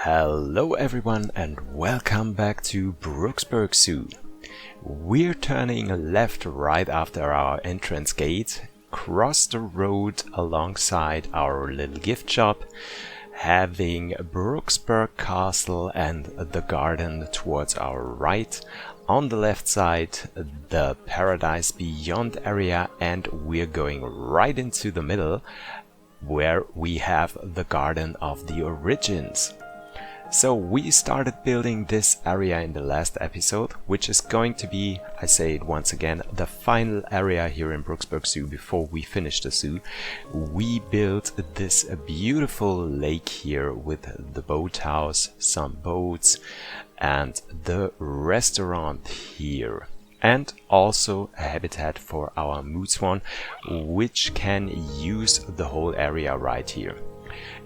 Hello everyone and welcome back to Brooksburk Zoo. We're turning left right after our entrance gate, cross the road alongside our little gift shop, having Brooksburk Castle and the garden towards our right. On the left side, the Paradise Beyond area, and we're going right into the middle where we have the Garden of the Origins. So we started building this area in the last episode, which is going to be, I say it once again, the final area here in Brooksburk Zoo before we finish the zoo. We built this beautiful lake here with the boathouse, some boats, and the restaurant here. And also a habitat for our mood swan, which can use the whole area right here.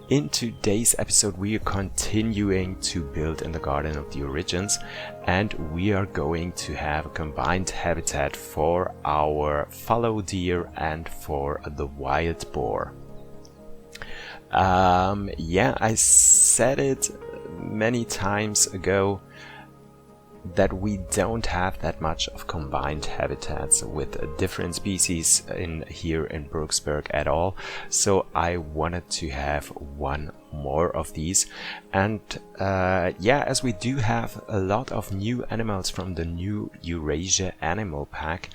In today's episode, we are continuing to build in the Garden of the Origins, and we are going to have a combined habitat for our fallow deer and for the wild boar. I said it many times ago that we don't have that much of combined habitats with different species in here in Brooksburk at all, so I wanted to have one more of these. And as we do have a lot of new animals from the new Eurasia animal pack,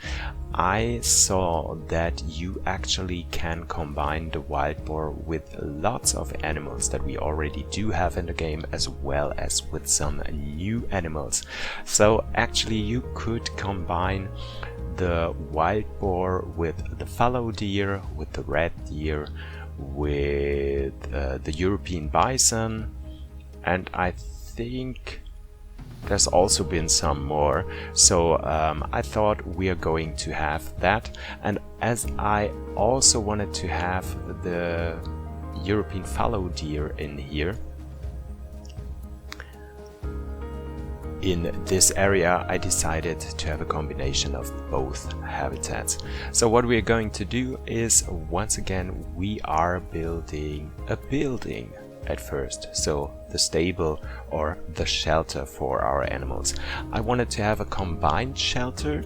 I saw that you actually can combine the wild boar with lots of animals that we already do have in the game, as well as with some new animals. So actually you could combine the wild boar with the fallow deer, with the red deer, with the European bison, and I think there's also been some more. So I thought we are going to have that, and as I also wanted to have the European fallow deer in here, in this area, I decided to have a combination of both habitats. So what we're going to do is, once again, we are building a building at first. So the stable or the shelter for our animals. I wanted to have a combined shelter.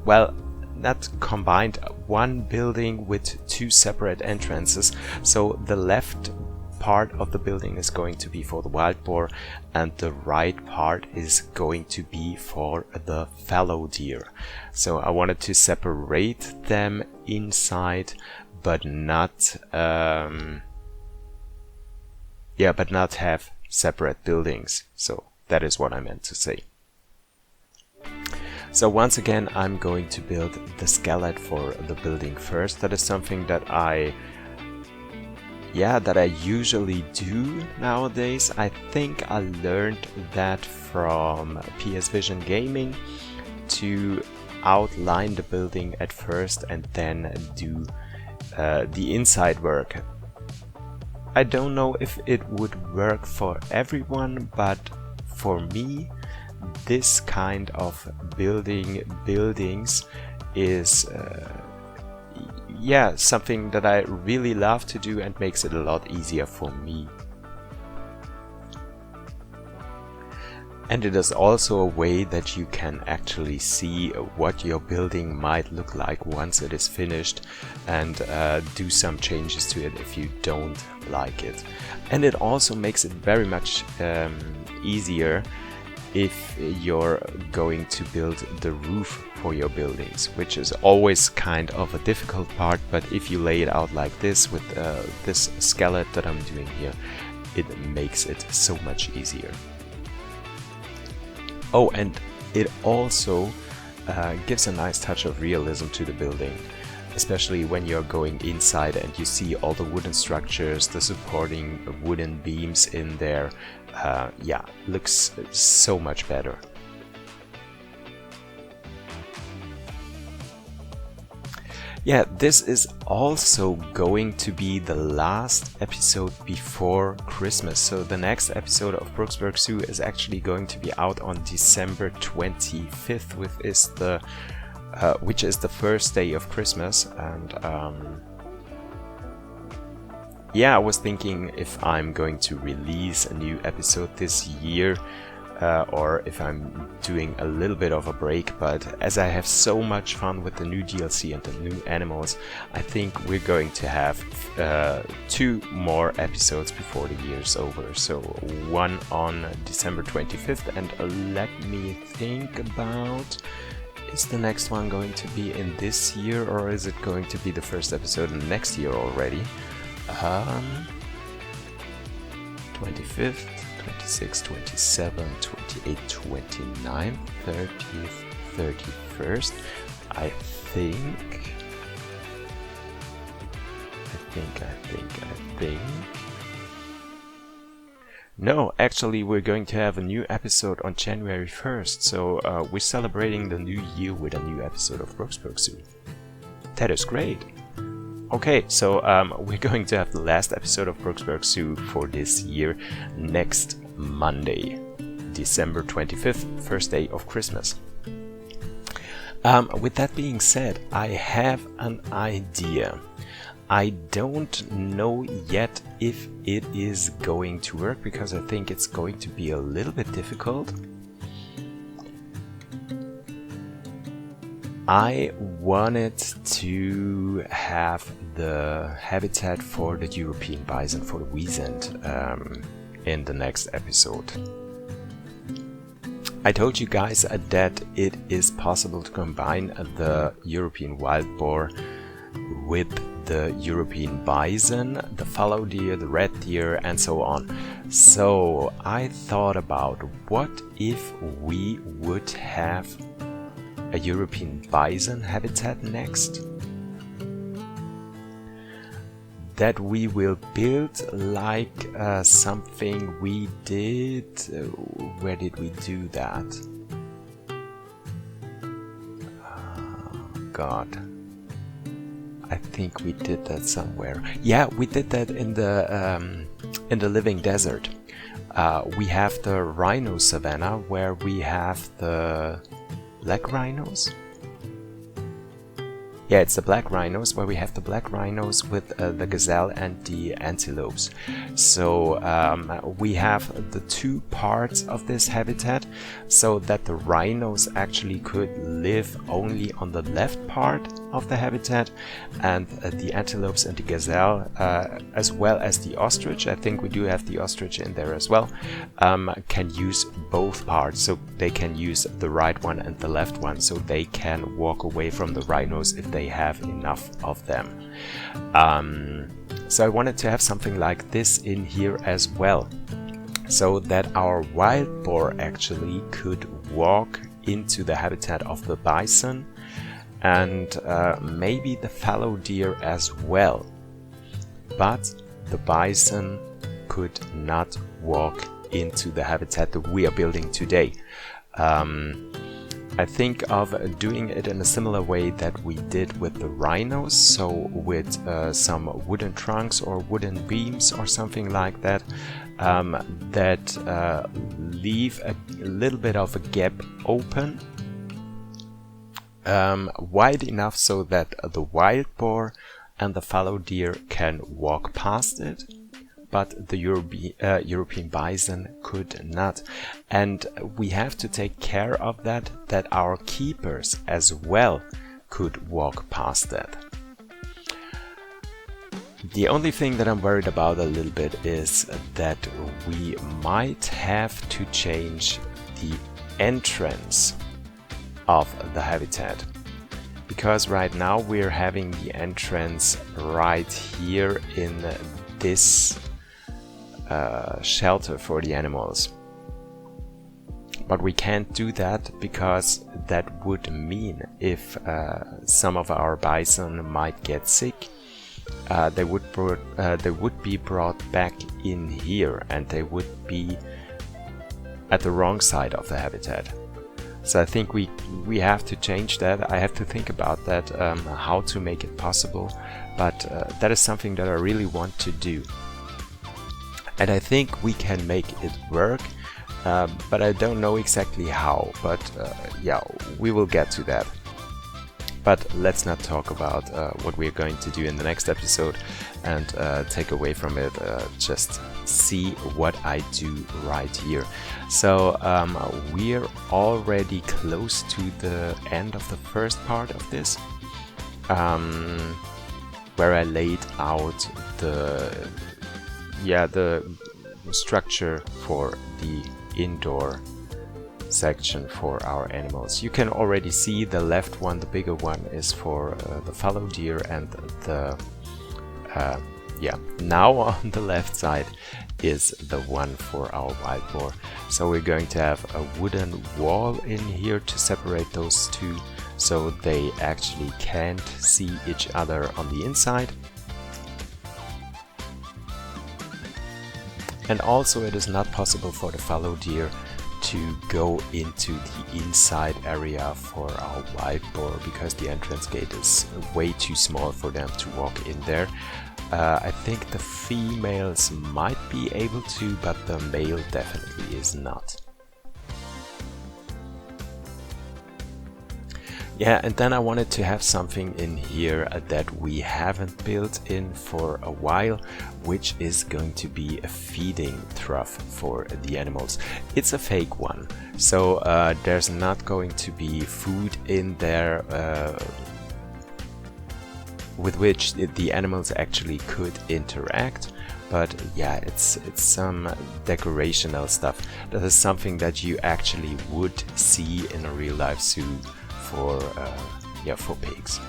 Well, not combined, one building with two separate entrances. So the left part of the building is going to be for the wild boar, and the right part is going to be for the fallow deer. So I wanted to separate them inside, but not have separate buildings. So that is what I meant to say. So once again, I'm going to build the skeleton for the building first. That is something that I usually do nowadays. I think I learned that from PS Vision Gaming, to outline the building at first and then do the inside work. I don't know if it would work for everyone, but for me, this kind of building buildings is something that I really love to do and makes it a lot easier for me. And it is also a way that you can actually see what your building might look like once it is finished, and do some changes to it if you don't like it. And it also makes it very much easier if you're going to build the roof for your buildings, which is always kind of a difficult part, but if you lay it out like this with this skeleton that I'm doing here, it makes it so much easier. Oh, and it also gives a nice touch of realism to the building, especially when you're going inside and you see all the wooden structures, the supporting wooden beams in there. Looks so much better. Yeah, this is also going to be the last episode before Christmas. So the next episode of Brooksburk Zoo is actually going to be out on December 25th, which is the first day of Christmas. And yeah, I was thinking if I'm going to release a new episode this year, or if I'm doing a little bit of a break, but as I have so much fun with the new DLC and the new animals, I think we're going to have 2 more episodes before the year's over. So one on December 25th, and let me think about, is the next one going to be in this year, or is it going to be the first episode in next year already? 25th, 26th, 27th, 28th, 29th, 30th, 31st. I think. No, actually, we're going to have a new episode on January 1st. So we're celebrating the new year with a new episode of Brooksburk soon. That is great. Okay, so we're going to have the last episode of Brooksburk Zoo for this year next Monday, December 25th, first day of Christmas. With that being said, I have an idea. I don't know yet if it is going to work, because I think it's going to be a little bit difficult. I wanted to have the habitat for the European bison, for the weasand, in the next episode. I told you guys that it is possible to combine the European wild boar with the European bison, the fallow deer, the red deer, and so on. So I thought about, what if we would have a European bison habitat next? That we will build like something we did. Where did we do that? God, I think we did that somewhere. Yeah, we did that in the living desert. We have the rhino savanna where we have the black rhinos. Yeah, it's the black rhinos where we have the black rhinos with the gazelle and the antelopes. So we have the 2 parts of this habitat, so that the rhinos actually could live only on the left part of the habitat, and the antelopes and the gazelle, as well as the ostrich, I think we do have the ostrich in there as well, can use both parts. So they can use the right one and the left one, so they can walk away from the rhinos if they have enough of them. So I wanted to have something like this in here as well, so that our wild boar actually could walk into the habitat of the bison, and maybe the fallow deer as well. But the bison could not walk into the habitat that we are building today. I think of doing it in a similar way that we did with the rhinos, so with some wooden trunks or wooden beams or something like that, that leave a little bit of a gap open, wide enough so that the wild boar and the fallow deer can walk past it, but the European bison could not. And we have to take care of that our keepers as well could walk past that. The only thing that I'm worried about a little bit is that we might have to change the entrance of the habitat, because right now we're having the entrance right here in this shelter for the animals. But we can't do that, because that would mean if some of our bison might get sick, they would be brought back in here, and they would be at the wrong side of the habitat. So I think we have to change that. I have to think about that, how to make it possible, but that is something that I really want to do. And I think we can make it work, but I don't know exactly how. But yeah, we will get to that. But let's not talk about what we're going to do in the next episode and take away from it. Just see what I do right here. So we're already close to the end of the first part of this, where I laid out the structure for the indoor section for our animals. You can already see the left one, the bigger one, is for the fallow deer, and the now on the left side is the one for our wild boar. So we're going to have a wooden wall in here to separate those two, so they actually can't see each other on the inside. And also it is not possible for the fallow deer to go into the inside area for our wild boar, because the entrance gate is way too small for them to walk in there. I think the females might be able to, but the male definitely is not. Yeah, and then I wanted to have something in here that we haven't built in for a while, which is going to be a feeding trough for the animals. It's a fake one, so there's not going to be food in there with which the animals actually could interact. But yeah, it's some decorational stuff. That is something that you actually would see in a real life zoo for pigs.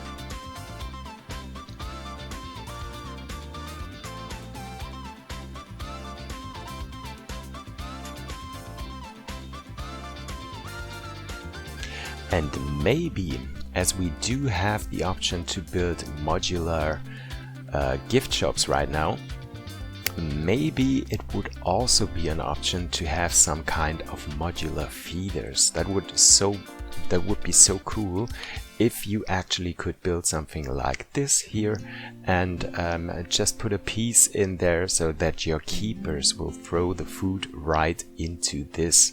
And maybe, as we do have the option to build modular gift shops right now, maybe it would also be an option to have some kind of modular feeders. That would be so cool if you actually could build something like this here and just put a piece in there so that your keepers will throw the food right into this.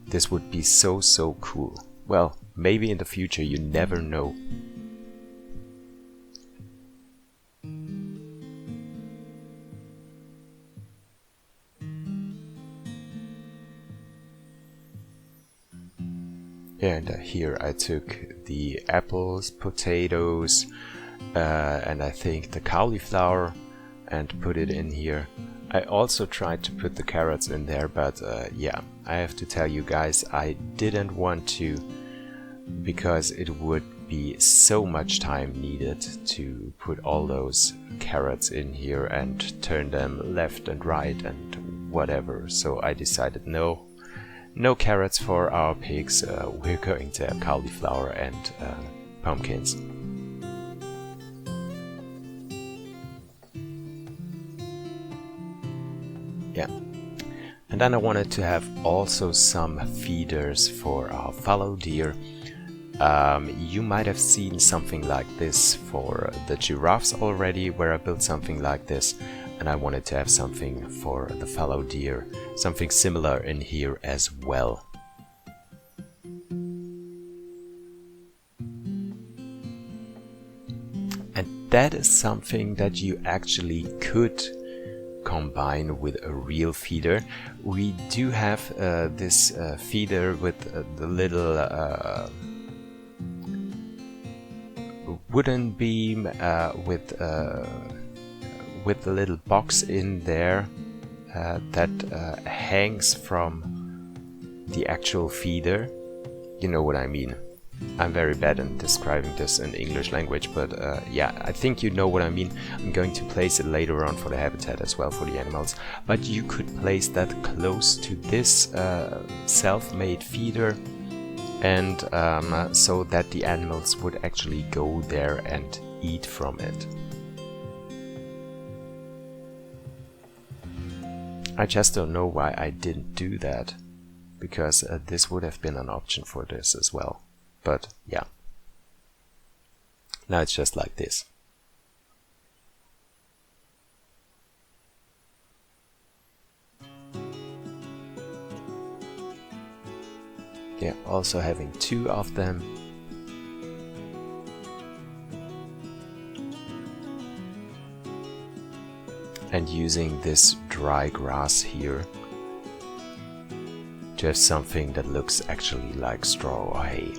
This would be so cool. Well, maybe in the future, you never know. And here I took the apples, potatoes, and I think the cauliflower, and put it in here. I also tried to put the carrots in there, but yeah, I have to tell you guys, I didn't want to, because it would be so much time needed to put all those carrots in here and turn them left and right and whatever. So I decided no carrots for our pigs. We're going to have cauliflower and pumpkins. Yeah, and then I wanted to have also some feeders for our fallow deer. You might have seen something like this for the giraffes already, where I built something like this, and I wanted to have something for the fallow deer, something similar in here as well. And that is something that you actually could combine with a real feeder. We do have this feeder with the little wooden beam with the little box in there that hangs from the actual feeder. You know what I mean. I'm very bad in describing this in English language, but yeah, I think you know what I mean. I'm going to place it later on for the habitat as well for the animals, but you could place that close to this self-made feeder, and so that the animals would actually go there and eat from it. I just don't know why I didn't do that, because this would have been an option for this as well. But yeah, now it's just like this. Yeah, also having two of them. and using this dry grass here to have something that looks actually like straw or hay.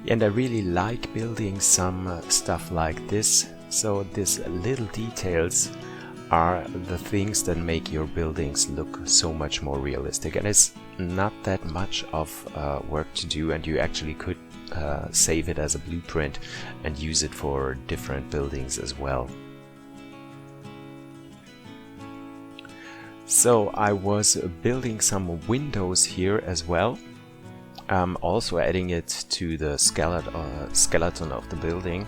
And I really like building some stuff like this, so these little details are the things that make your buildings look so much more realistic, and it's not that much of work to do, and you actually could save it as a blueprint and use it for different buildings as well. So I was building some windows here as well. Also adding it to the skeleton of the building,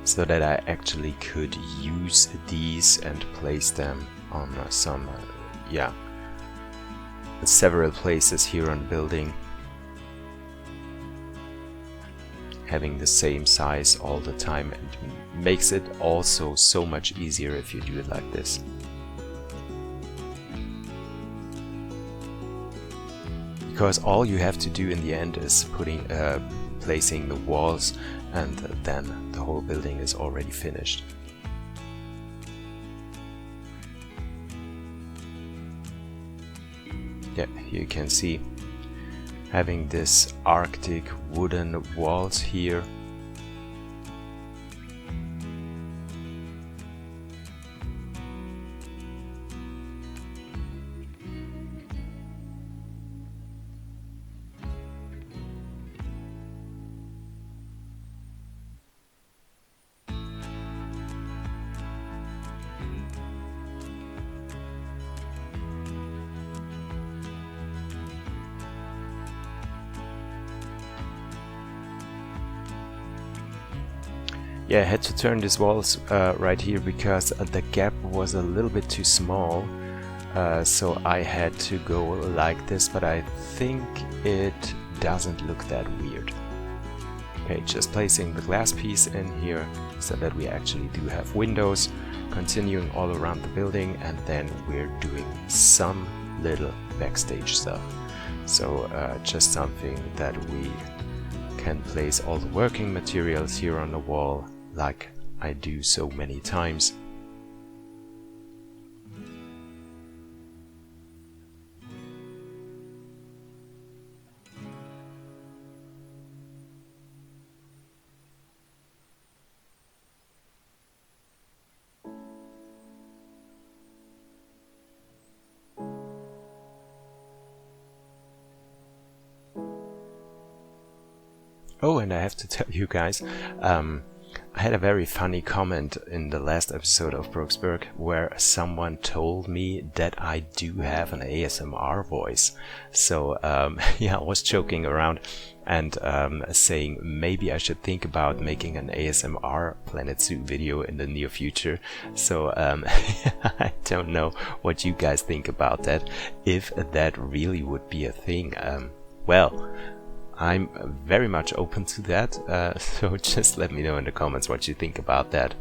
so that I actually could use these and place them on some, several places here on the building, having the same size all the time, and makes it also so much easier if you do it like this. Because all you have to do in the end is placing the walls, and then the whole building is already finished. Yeah, you can see having this Arctic wooden walls here. Yeah, I had to turn these walls right here because the gap was a little bit too small, so I had to go like this, but I think it doesn't look that weird. Okay, just placing the glass piece in here so that we actually do have windows continuing all around the building, and then we're doing some little backstage stuff. So just something that we can place all the working materials here on the wall, like I do so many times. Oh, and I have to tell you guys, I had a very funny comment in the last episode of Brooksburk where someone told me that I do have an ASMR voice. So yeah, I was joking around and saying maybe I should think about making an ASMR Planet Zoo video in the near future. So I don't know what you guys think about that, if that really would be a thing. Well, I'm very much open to that, so just let me know in the comments what you think about that.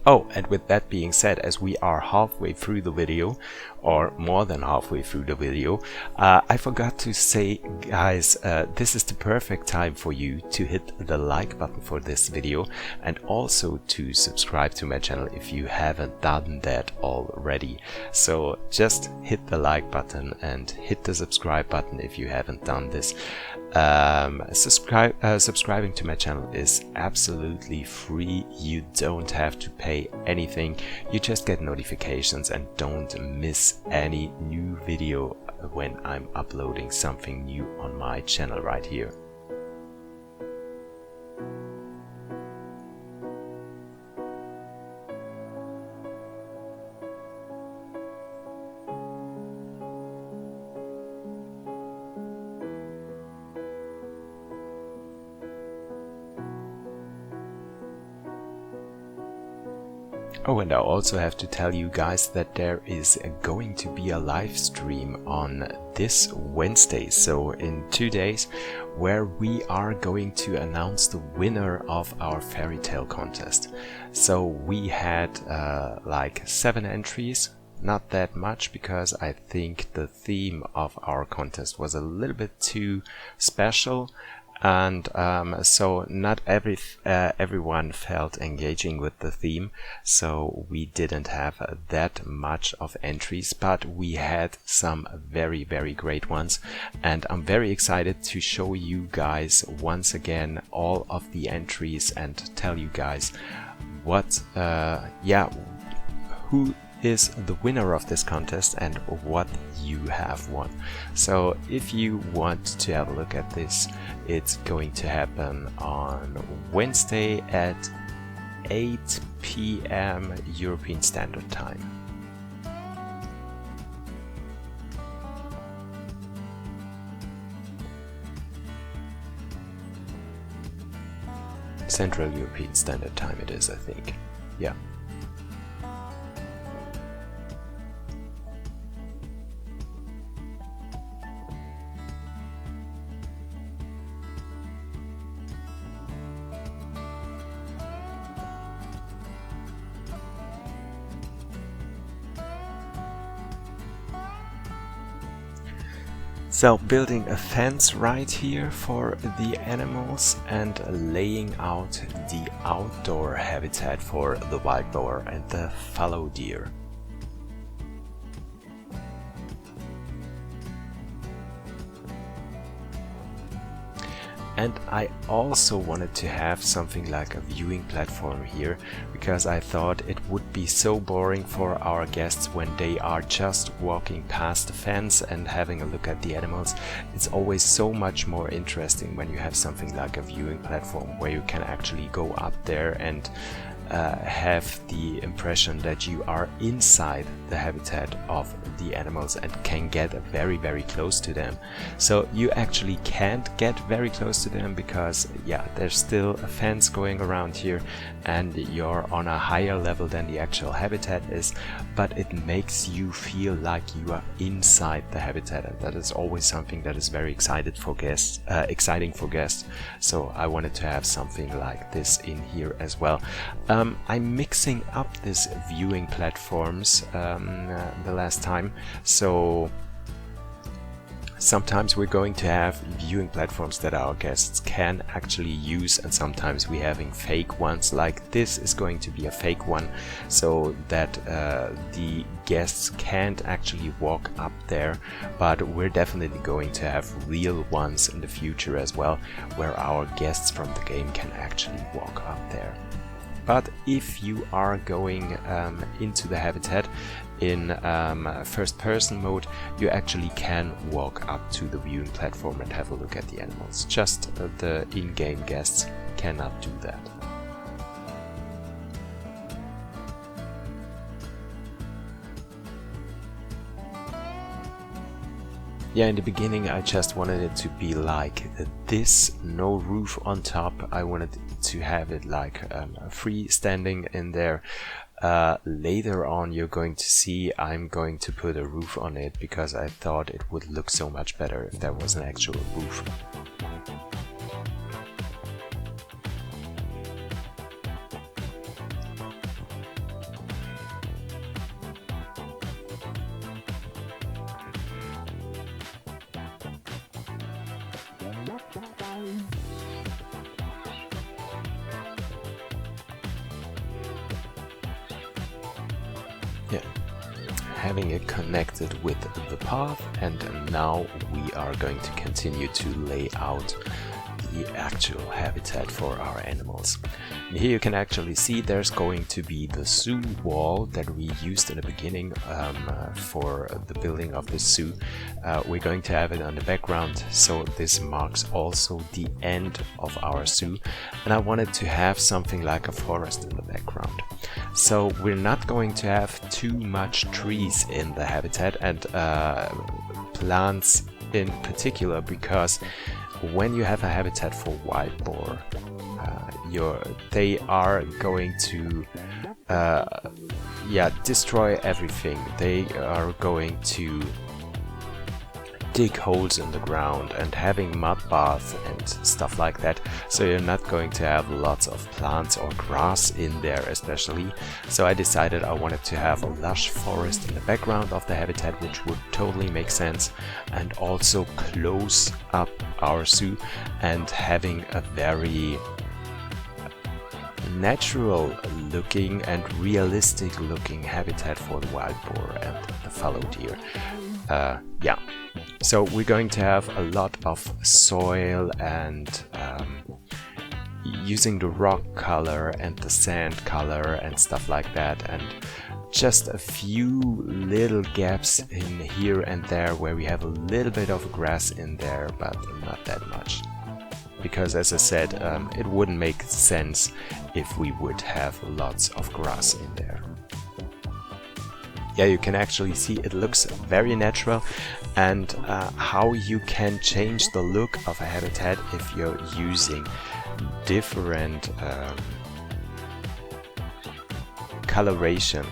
Oh, and with that being said, as we are halfway through the video, or more than halfway through the video, I forgot to say, guys, this is the perfect time for you to hit the like button for this video, and also to subscribe to my channel if you haven't done that already. So just hit the like button and hit the subscribe button if you haven't done this. Subscribing to my channel is absolutely free. You don't have to pay anything. You just get notifications and don't miss any new video when I'm uploading something new on my channel right here. Oh, and I also have to tell you guys that there is going to be a live stream on this Wednesday, so in 2 days, where we are going to announce the winner of our fairy tale contest. So we had like 7 entries, not that much, because I think the theme of our contest was a little bit too special. And so not everyone felt engaging with the theme, so we didn't have that much of entries, but we had some very great ones, and I'm very excited to show you guys once again all of the entries and tell you guys what who is the winner of this contest and what you have won. So if you want to have a look at this, it's going to happen on Wednesday at 8 p.m. European Standard Time. Central European Standard Time it is, I think. Yeah. So building a fence right here for the animals and laying out the outdoor habitat for the wild boar and the fallow deer. And I also wanted to have something like a viewing platform here, because I thought it would be so boring for our guests when they are just walking past the fence and having a look at the animals. It's always so much more interesting when you have something like a viewing platform where you can actually go up there and have the impression that you are inside the habitat of the animals and can get very close to them. So you actually can't get very close to them because there's still a fence going around here and you're on a higher level than the actual habitat is, but it makes you feel like you are inside the habitat, and that is always something that is very exciting for guests. So I wanted to have something like this in here as well. I'm mixing up these viewing platforms the last time, so sometimes we're going to have viewing platforms that our guests can actually use, and sometimes we're having fake ones. Like this is going to be a fake one, so that the guests can't actually walk up there, but we're definitely going to have real ones in the future as well, where our guests from the game can actually walk up there. But if you are going into the habitat in first person mode, you actually can walk up to the viewing platform and have a look at the animals. Just the in-game guests cannot do that. Yeah, in the beginning I just wanted it to be like this, no roof on top. I wanted to have it like freestanding in there. Later on you're going to see I'm going to put a roof on it, because I thought it would look so much better if there was an actual roof. Having it connected with the path, and now we are going to continue to lay out the actual habitat for our animals. And here you can actually see there's going to be the zoo wall that we used in the beginning for the building of the zoo. We're going to have it on the background, so this marks also the end of our zoo, and I wanted to have something like a forest in the background. So we're not going to have too much trees in the habitat and plants in particular, because when you have a habitat for wild boar, they are going to yeah, destroy everything. They are going to dig holes in the ground and having mud baths and stuff like that, so you're not going to have lots of plants or grass in there especially. So I decided I wanted to have a lush forest in the background of the habitat, which would totally make sense, and also close up our zoo and having a very natural looking and realistic looking habitat for the wild boar and the fallow deer. Yeah, so we're going to have a lot of soil and using the rock color and the sand color and stuff like that, and just a few little gaps in here and there where we have a little bit of grass in there, but not that much. Because as I said, it wouldn't make sense if we would have lots of grass in there. Yeah, you can actually see it looks very natural, and how you can change the look of a habitat if you're using different coloration.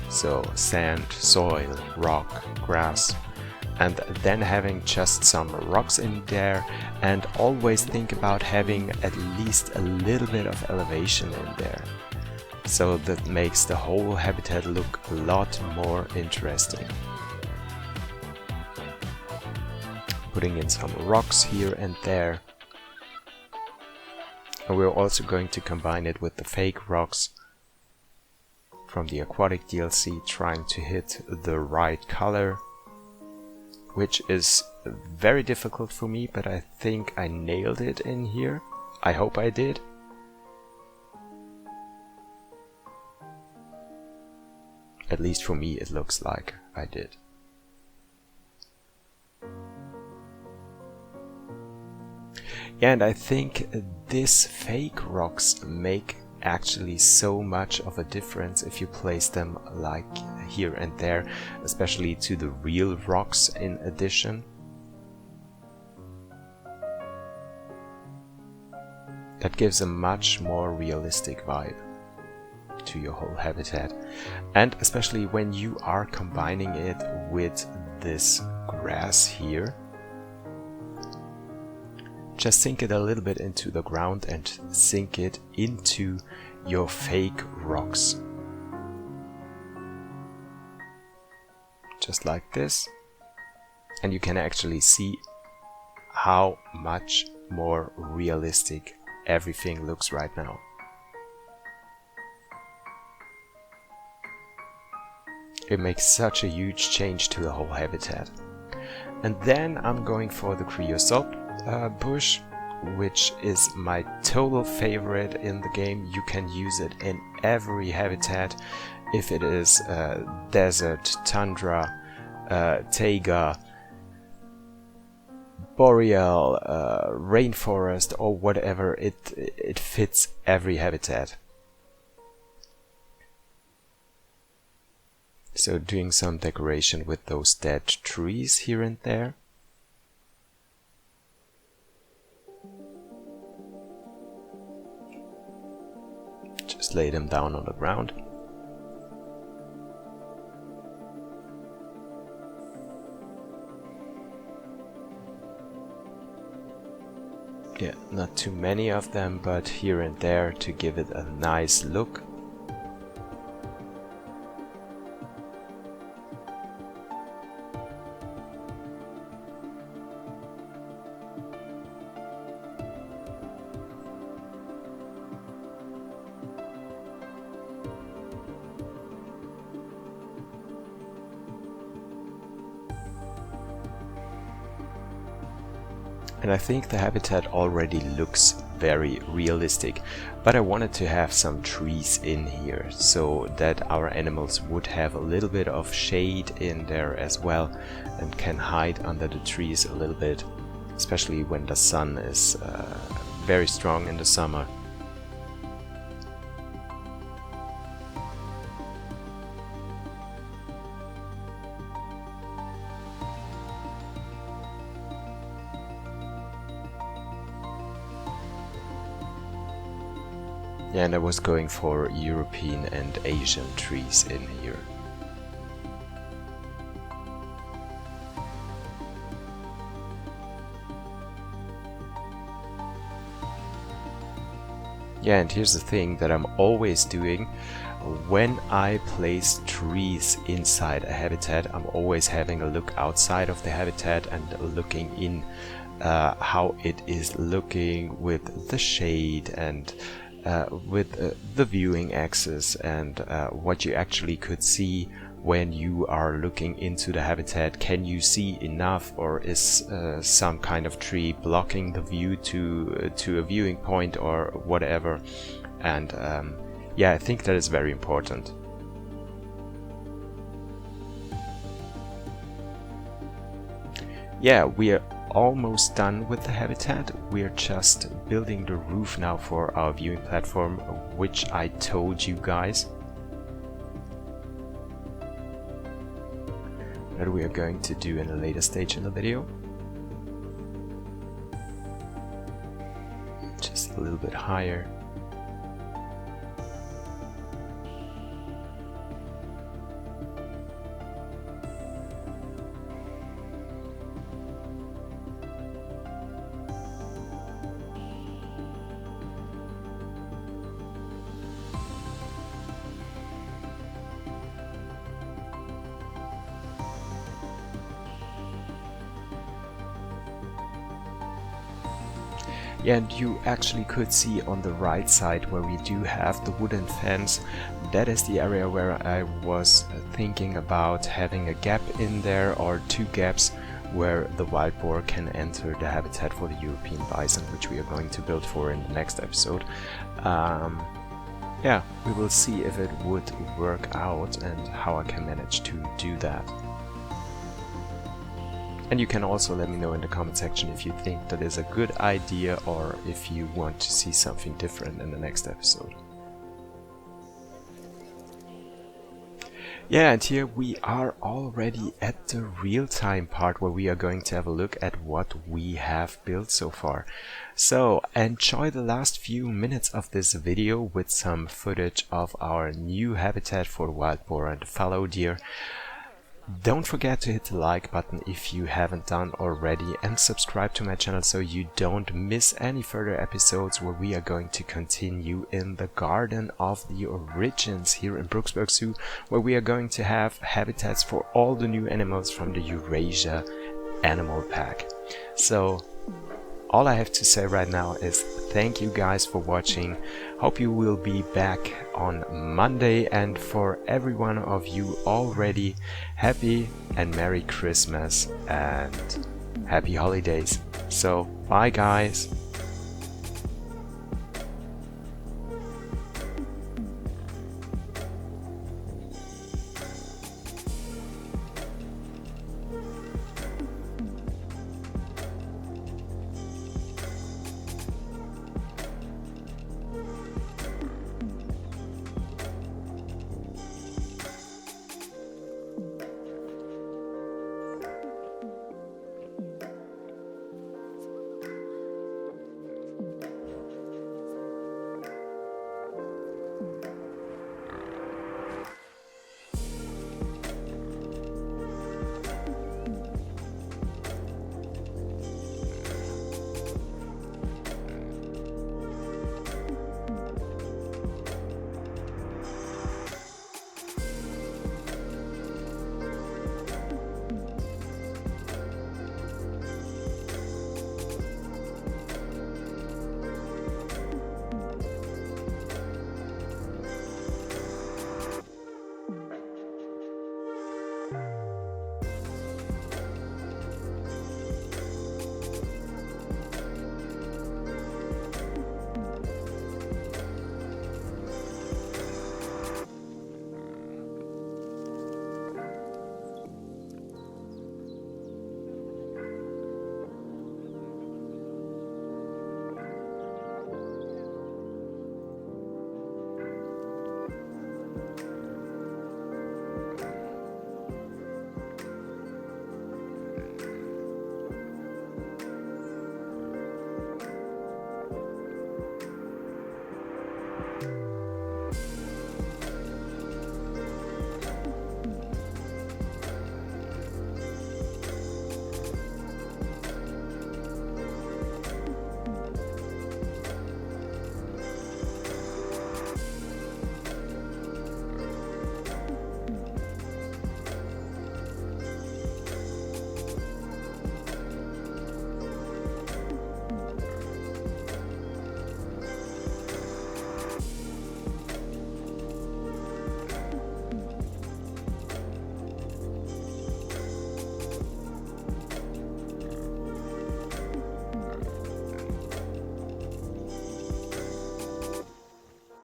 So sand, soil, rock, grass, and then having just some rocks in there, and always think about having at least a little bit of elevation in there. So that makes the whole habitat look a lot more interesting. Putting in some rocks here and there. And we're also going to combine it with the fake rocks from the aquatic DLC, trying to hit the right color, which is very difficult for me, but I think I nailed it in here. I hope I did. At least for me it looks like I did. And I think these fake rocks make actually so much of a difference if you place them like here and there, especially to the real rocks in addition. That gives a much more realistic vibe to your whole habitat, and especially when you are combining it with this grass here, just sink it a little bit into the ground and sink it into your fake rocks, just like this, and you can actually see how much more realistic everything looks right now. It makes such a huge change to the whole habitat. And then I'm going for the creosote bush, which is my total favorite in the game. You can use it in every habitat, if it is desert, tundra, taiga, boreal, rainforest, or whatever. It fits every habitat. So doing some decoration with those dead trees here and there. Just lay them down on the ground. Yeah, not too many of them, but here and there to give it a nice look. And I think the habitat already looks very realistic, but I wanted to have some trees in here so that our animals would have a little bit of shade in there as well and can hide under the trees a little bit, especially when the sun is very strong in the summer. Yeah, and I was going for European and Asian trees in here. Yeah, and here's the thing that I'm always doing. When I place trees inside a habitat, I'm always having a look outside of the habitat and looking in how it is looking with the shade and with the viewing axis and what you actually could see when you are looking into the habitat. Can you see enough, or is some kind of tree blocking the view to a viewing point or whatever? And yeah, I think that is very important. Yeah, we are almost done with the habitat. We are just building the roof now for our viewing platform, which I told you guys that we are going to do in a later stage in the video. Just a little bit higher. Yeah, and you actually could see on the right side where we do have the wooden fence. That is the area where I was thinking about having a gap in there, or two gaps, where the wild boar can enter the habitat for the European bison, which we are going to build for in the next episode. Yeah, we will see if it would work out and how I can manage to do that. And you can also let me know in the comment section if you think that is a good idea, or if you want to see something different in the next episode. Yeah, and here we are already at the real-time part where we are going to have a look at what we have built so far. So enjoy the last few minutes of this video with some footage of our new habitat for the wild boar and the fallow deer. Don't forget to hit the like button if you haven't done already, and subscribe to my channel so you don't miss any further episodes where we are going to continue in the Garden of the Origins here in Brooksburk Zoo, where we are going to have habitats for all the new animals from the Eurasia Animal Pack. So all I have to say right now is thank you guys for watching. Hope you will be back on Monday, and for every one of you already, happy and Merry Christmas and happy holidays. So bye guys.